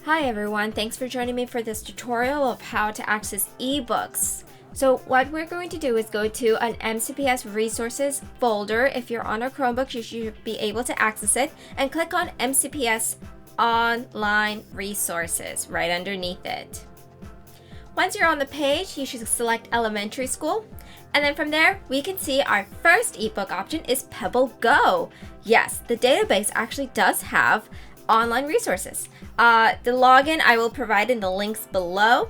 Hi everyone, thanks for joining me for this tutorial of how to access eBooks. So what we're going to do is go to an MCPS resources folder. If you're on a Chromebook, you should be able to access it, and click on MCPS online resources right underneath it. Once you're on the page, you should select elementary school, and then from there we can see our first ebook option is Pebble Go. Yes, the database actually does have online resources. The login I will provide in the links below.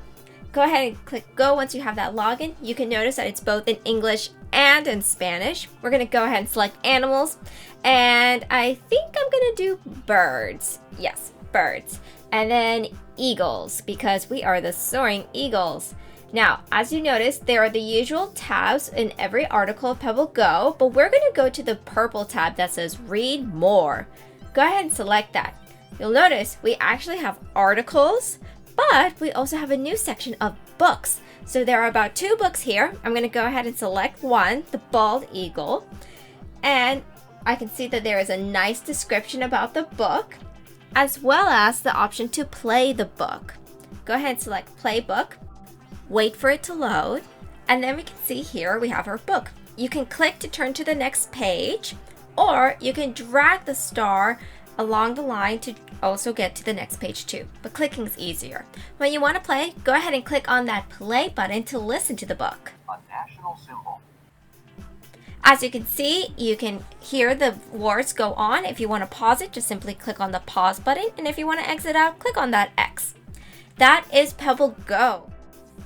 Go ahead and click go once you have that login. You can notice that it's both in English and in Spanish. We're going to go ahead and select animals, and I think I'm going to do birds. Yes, birds. And then eagles, because we are the soaring eagles. Now, as you notice, there are the usual tabs in every article of Pebble Go, but we're going to go to the purple tab that says Read More. Go ahead and select that. You'll notice we actually have articles, but we also have a new section of books. So there are about 2 books here. I'm going to go ahead and select one, The Bald Eagle, and I can see that there is a nice description about the book, as well as the option to play the book. Go ahead and select Play Book, wait for it to load, and then we can see here we have our book. You can click to turn to the next page, or you can drag the star along the line to also get to the next page too, but clicking is easier. When you want to play, go ahead and click on that play button to listen to the book. A national symbol. As you can see, you can hear the words go on. If you want to pause it, just simply click on the pause button, and if you want to exit out, click on that X. That is Pebble Go.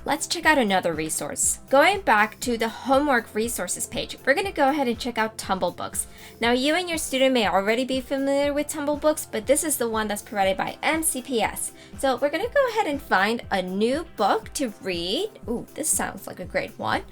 Let's check out another resource. Going back to the homework resources page, we're going to go ahead and check out Tumble Books. Now, you and your student may already be familiar with Tumble Books, but this is the one that's provided by MCPS. So we're going to go ahead and find a new book to read. Ooh, this sounds like a great one.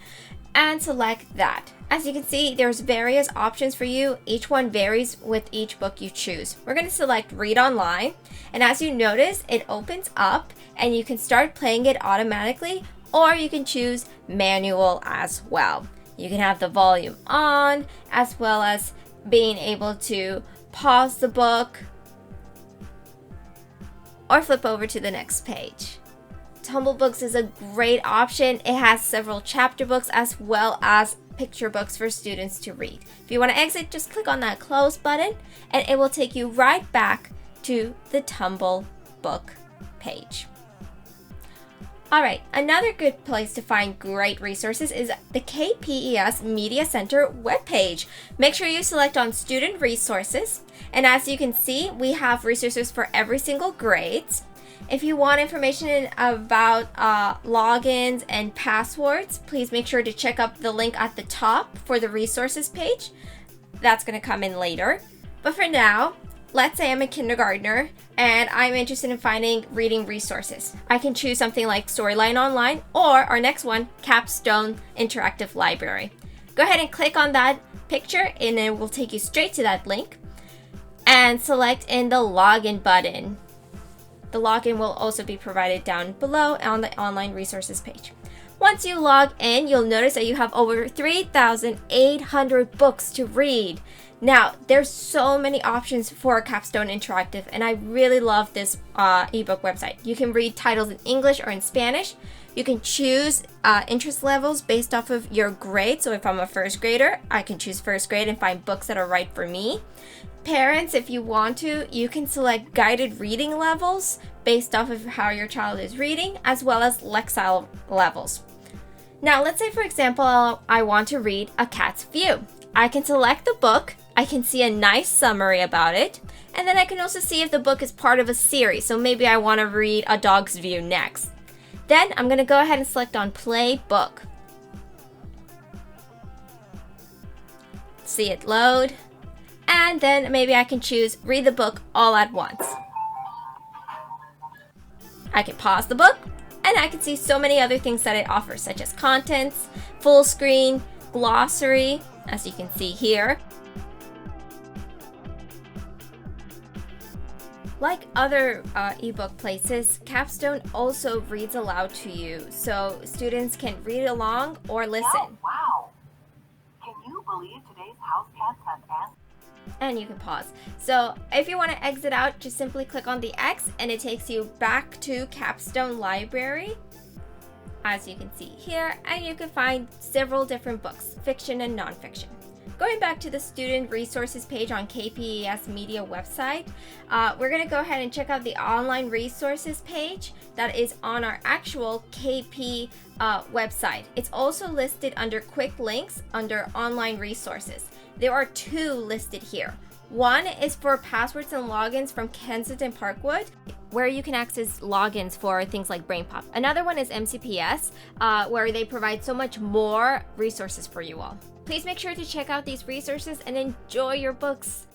And select that. As you can see, there's various options for you. Each one varies with each book you choose. We're going to select Read Online, and as you notice, it opens up and you can start playing it automatically, or you can choose manual as well. You can have the volume on, as well as being able to pause the book or flip over to the next page. Tumble Books is a great option. It has several chapter books as well as picture books for students to read. If you want to exit, just click on that close button and it will take you right back to the Tumble Book page. Alright, another good place to find great resources is the KPBS Media Center webpage. Make sure you select on Student Resources, and as you can see, we have resources for every single grade. If you want information about logins and passwords, please make sure to check out the link at the top for the resources page. That's going to come in later. But for now, let's say I'm a kindergartner and I'm interested in finding reading resources. I can choose something like Storyline Online, or our next one, Capstone Interactive Library. Go ahead and click on that picture and it will take you straight to that link, and select in the login button. The login will also be provided down below on the online resources page. Once you log in, you'll notice that you have over 3,800 books to read. Now, there's so many options for Capstone Interactive, and I really love this ebook website. You can read titles in English or in Spanish. You can choose interest levels based off of your grade. So if I'm a first grader, I can choose first grade and find books that are right for me. Parents, if you want to, you can select guided reading levels based off of how your child is reading, as well as Lexile levels. Now, let's say, for example, I want to read A Cat's View. I can select the book, I can see a nice summary about it, and then I can also see if the book is part of a series. So maybe I want to read A Dog's View next. Then I'm going to go ahead and select on Play Book. See it load. And then maybe I can choose Read the Book all at once. I can pause the book, and I can see so many other things that it offers, such as contents, full screen, glossary, as you can see here. Like other ebook places, Capstone also reads aloud to you, so students can read along or listen. Wow! Can you believe today's house cats have asked? and you can pause. So if you want to exit out, just simply click on the X and it takes you back to Capstone Library, as you can see here, and you can find several different books, fiction and nonfiction. Going back to the student resources page on KPBS Media website, we're going to go ahead and check out the online resources page that is on our actual KP website. It's also listed under quick links under online resources. There are 2 listed here. One is for passwords and logins from Kensington Parkwood, where you can access logins for things like BrainPop. Another one is MCPS, where they provide so much more resources for you all. Please make sure to check out these resources and enjoy your books.